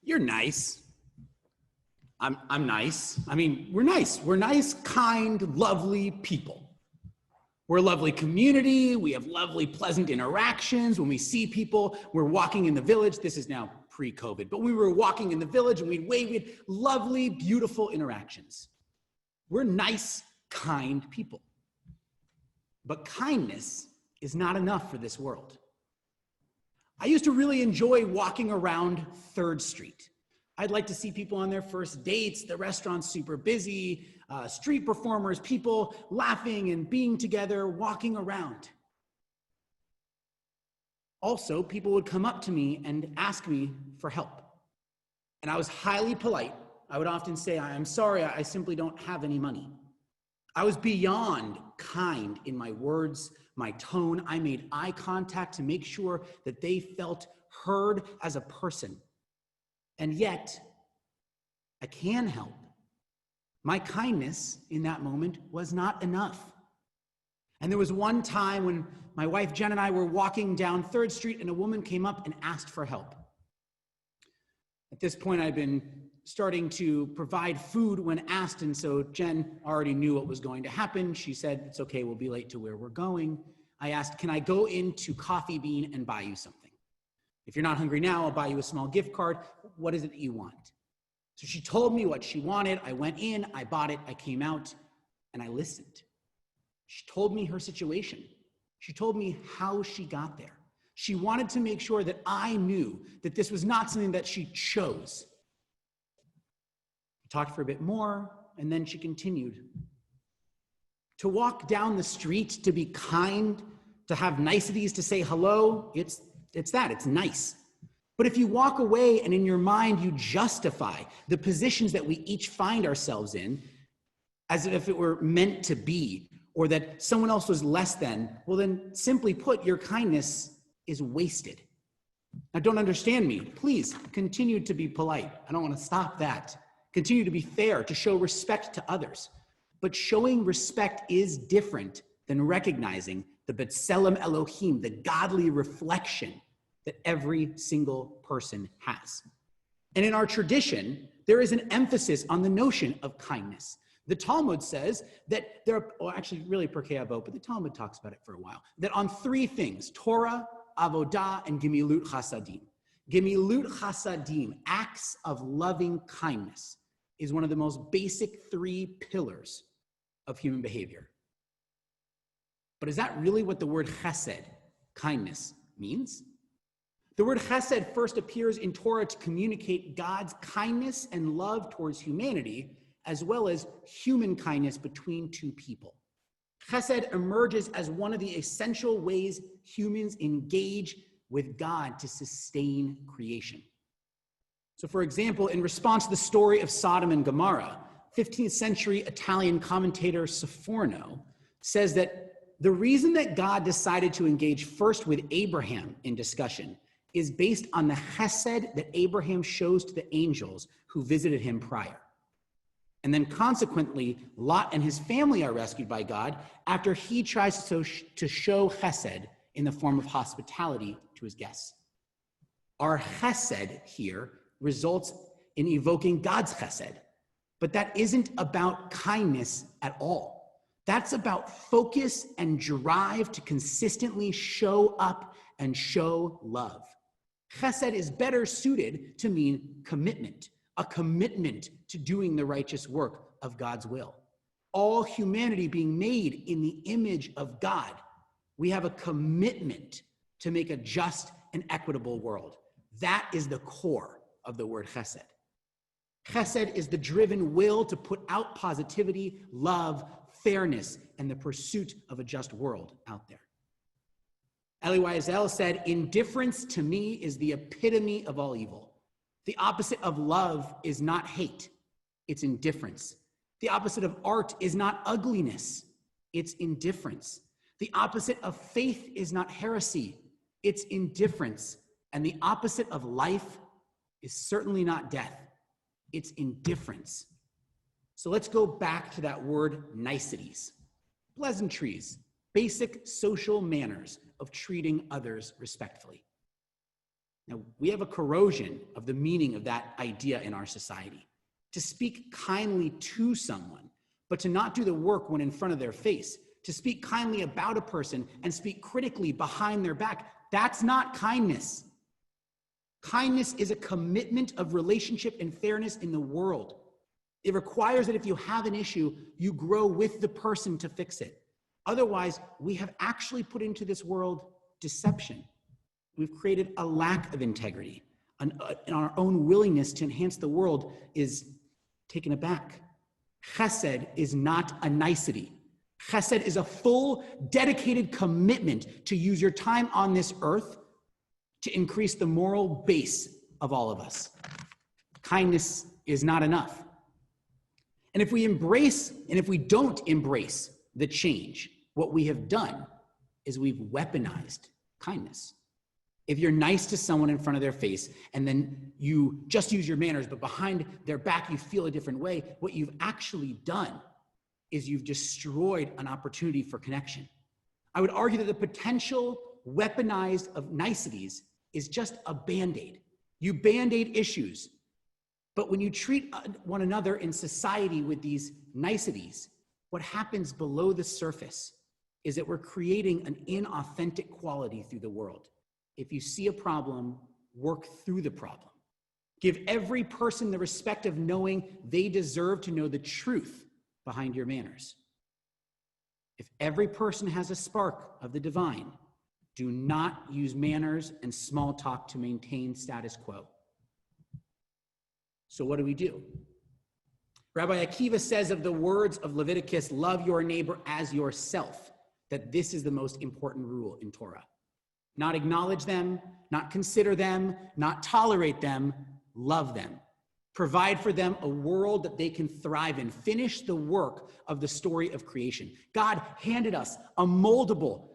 You're nice. I'm nice. I mean, we're nice. We're nice, kind, lovely people. We're a lovely community. We have lovely, pleasant interactions. When we see people, we're walking in the village. This is now pre-COVID, but we were walking in the village and we'd wave. We had lovely, beautiful interactions. We're nice, kind people. But kindness is not enough for this world. I used to really enjoy walking around 3rd Street. I'd like to see people on their first dates, the restaurant's super busy, street performers, people laughing and being together, walking around. Also, people would come up to me and ask me for help. And I was highly polite. I would often say, I'm sorry, I simply don't have any money. I was beyond kind in my words, my tone. I made eye contact to make sure that they felt heard as a person. And yet, I can help. My kindness in that moment was not enough. And there was one time when my wife Jen and I were walking down 3rd Street and a woman came up and asked for help. At this point, I'd been starting to provide food when asked, and so Jen already knew what was going to happen. She said, it's okay, we'll be late to where we're going. I asked, can I go into Coffee Bean and buy you something? If you're not hungry now, I'll buy you a small gift card. What is it that you want? So she told me what she wanted. I went in, I bought it, I came out, and I listened. She told me her situation. She told me how she got there. She wanted to make sure that I knew that this was not something that she chose. We talked for a bit more, and then she continued. To walk down the street, to be kind, to have niceties, to say hello, it's nice. But if you walk away and in your mind you justify the positions that we each find ourselves in as if it were meant to be, or that someone else was less than, well then simply put, your kindness is wasted. Now don't understand me. Please continue to be polite. I don't want to stop that. Continue to be fair, to show respect to others. But showing respect is different than recognizing the B'Tselem Elohim, the godly reflection that every single person has. And in our tradition, there is an emphasis on the notion of kindness. The Talmud says that there are, well, actually really Pirkei Avot, but the Talmud talks about it for a while, that on 3 things, Torah, Avodah, and Gemilut Chasadim. Gemilut Chasadim, acts of loving kindness, is one of the most basic 3 pillars of human behavior. But is that really what the word chesed, kindness, means? The word chesed first appears in Torah to communicate God's kindness and love towards humanity, as well as human kindness between 2 people. Chesed emerges as one of the essential ways humans engage with God to sustain creation. So for example, in response to the story of Sodom and Gomorrah, 15th century Italian commentator Sforno says that the reason that God decided to engage first with Abraham in discussion is based on the chesed that Abraham shows to the angels who visited him prior. And then consequently, Lot and his family are rescued by God after he tries to show chesed in the form of hospitality to his guests. Our chesed here results in evoking God's chesed, but that isn't about kindness at all. That's about focus and drive to consistently show up and show love. Chesed is better suited to mean commitment, a commitment to doing the righteous work of God's will. All humanity being made in the image of God, we have a commitment to make a just and equitable world. That is the core of the word chesed. Chesed is the driven will to put out positivity, love, fairness, and the pursuit of a just world out there. Elie Wiesel said, indifference to me is the epitome of all evil. The opposite of love is not hate, it's indifference. The opposite of art is not ugliness, it's indifference. The opposite of faith is not heresy, it's indifference. And the opposite of life is certainly not death, it's indifference. So let's go back to that word niceties, pleasantries, basic social manners of treating others respectfully. Now, we have a corrosion of the meaning of that idea in our society. To speak kindly to someone, but to not do the work when in front of their face. To speak kindly about a person and speak critically behind their back. That's not kindness. Kindness is a commitment of relationship and fairness in the world. It requires that if you have an issue, you grow with the person to fix it. Otherwise, we have actually put into this world deception. We've created a lack of integrity. And our own willingness to enhance the world is taken aback. Chesed is not a nicety. Chesed is a full, dedicated commitment to use your time on this earth to increase the moral base of all of us. Kindness is not enough. And if we don't embrace the change, what we have done is we've weaponized kindness. If you're nice to someone in front of their face and then you just use your manners, but behind their back you feel a different way, what you've actually done is you've destroyed an opportunity for connection. I would argue that the potential weaponized of niceties is just a Band-Aid. You Band-Aid issues, but when you treat one another in society with these niceties, what happens below the surface is that we're creating an inauthentic quality through the world. If you see a problem, work through the problem. Give every person the respect of knowing they deserve to know the truth behind your manners. If every person has a spark of the divine, do not use manners and small talk to maintain status quo. So what do? Rabbi Akiva says of the words of Leviticus, love your neighbor as yourself, that this is the most important rule in Torah. Not acknowledge them, not consider them, not tolerate them, love them. Provide for them a world that they can thrive in. Finish the work of the story of creation. God handed us a moldable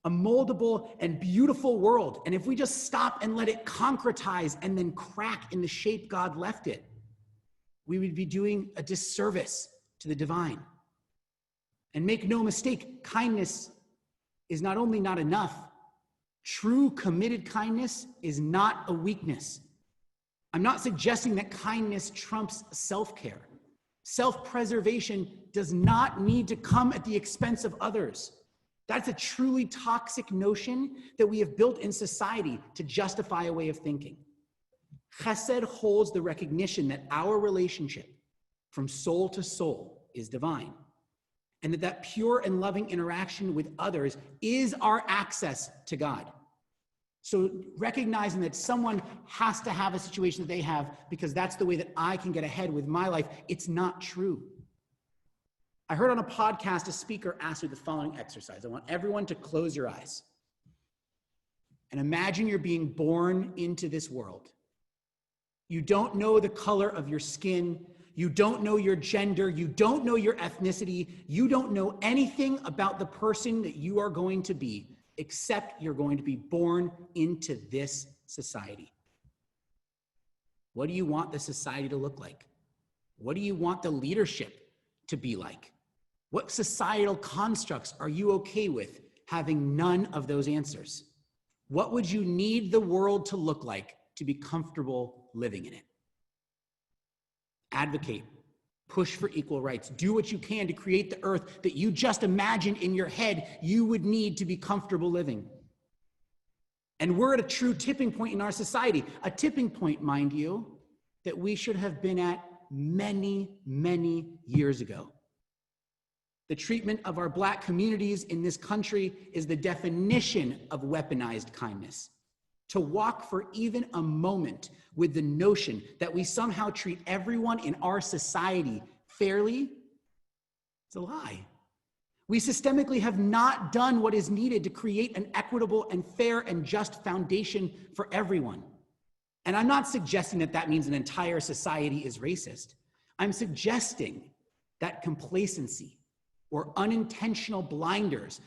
and beautiful world. And if we just stop and let it concretize and then crack in the shape God left it, we would be doing a disservice to the divine. And make no mistake, kindness is not only not enough, true committed kindness is not a weakness. I'm not suggesting that kindness trumps self-care. Self-preservation does not need to come at the expense of others. That's a truly toxic notion that we have built in society to justify a way of thinking. Chesed holds the recognition that our relationship from soul to soul is divine, and that pure and loving interaction with others is our access to God. So recognizing that someone has to have a situation that they have because that's the way that I can get ahead with my life, it's not true. I heard on a podcast a speaker ask me the following exercise. I want everyone to close your eyes and imagine you're being born into this world. You don't know the color of your skin. You don't know your gender. You don't know your ethnicity. You don't know anything about the person that you are going to be, except you're going to be born into this society. What do you want the society to look like? What do you want the leadership to be like? What societal constructs are you okay with having none of those answers? What would you need the world to look like to be comfortable living in it? Advocate, push for equal rights. Do what you can to create the earth that you just imagined in your head you would need to be comfortable living. And we're at a true tipping point in our society, a tipping point, mind you, that we should have been at many, many years ago. The treatment of our Black communities in this country is the definition of weaponized kindness. To walk for even a moment with the notion that we somehow treat everyone in our society fairly, it's a lie. We systemically have not done what is needed to create an equitable and fair and just foundation for everyone. And I'm not suggesting that that means an entire society is racist. I'm suggesting that complacency or unintentional blinders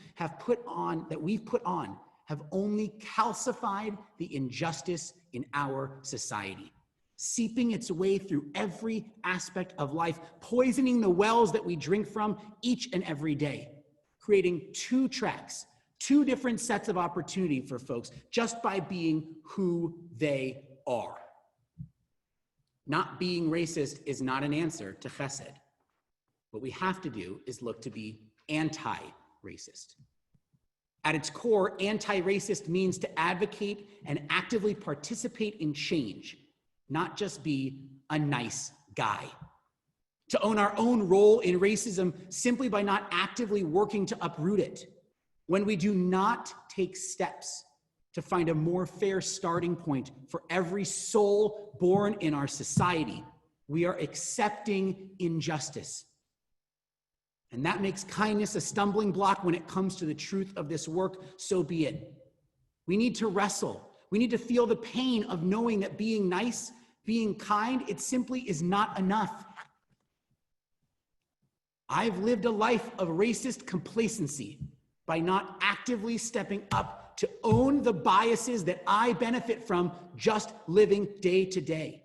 we've put on have only calcified the injustice in our society, seeping its way through every aspect of life, poisoning the wells that we drink from each and every day, creating two tracks, Two different sets of opportunity for folks just by being who they are. Not being racist is not an answer to chesed. What we have to do is look to be anti-racist. At its core, anti-racist means to advocate and actively participate in change, not just be a nice guy. To own our own role in racism simply by not actively working to uproot it. When we do not take steps to find a more fair starting point for every soul born in our society, we are accepting injustice. And that makes kindness a stumbling block when it comes to the truth of this work, so be it. We need to wrestle. We need to feel the pain of knowing that being nice, being kind, it simply is not enough. I've lived a life of racist complacency by not actively stepping up to own the biases that I benefit from just living day to day.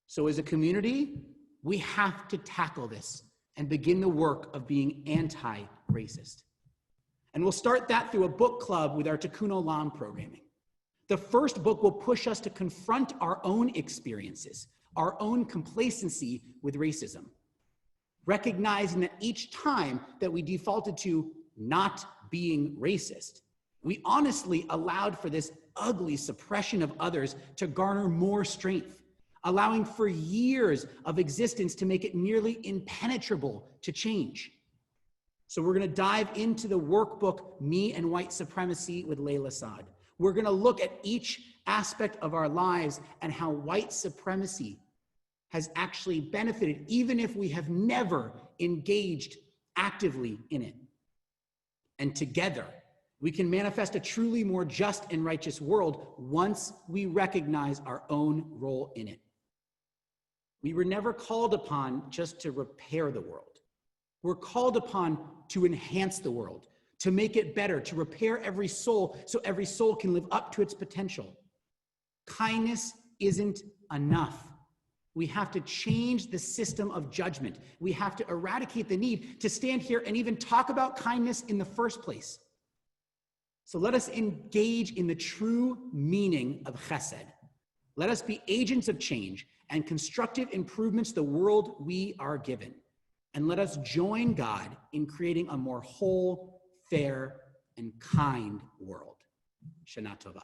So as a community, we have to tackle this and begin the work of being anti-racist. And we'll start that through a book club with our Tikkun Olam programming. The first book will push us to confront our own experiences, our own complacency with racism, recognizing that each time that we defaulted to not being racist, we honestly allowed for this ugly suppression of others to garner more strength, allowing for years of existence to make it nearly impenetrable to change. So we're going to dive into the workbook, Me and White Supremacy with Layla Saad. We're going to look at each aspect of our lives and how white supremacy has actually benefited, even if we have never engaged actively in it. And together, we can manifest a truly more just and righteous world once we recognize our own role in it. We were never called upon just to repair the world. We're called upon to enhance the world, to make it better, to repair every soul so every soul can live up to its potential. Kindness isn't enough. We have to change the system of judgment. We have to eradicate the need to stand here and even talk about kindness in the first place. So let us engage in the true meaning of chesed. Let us be agents of change and constructive improvements to the world we are given. And let us join God in creating a more whole, fair, and kind world. Shana Tova.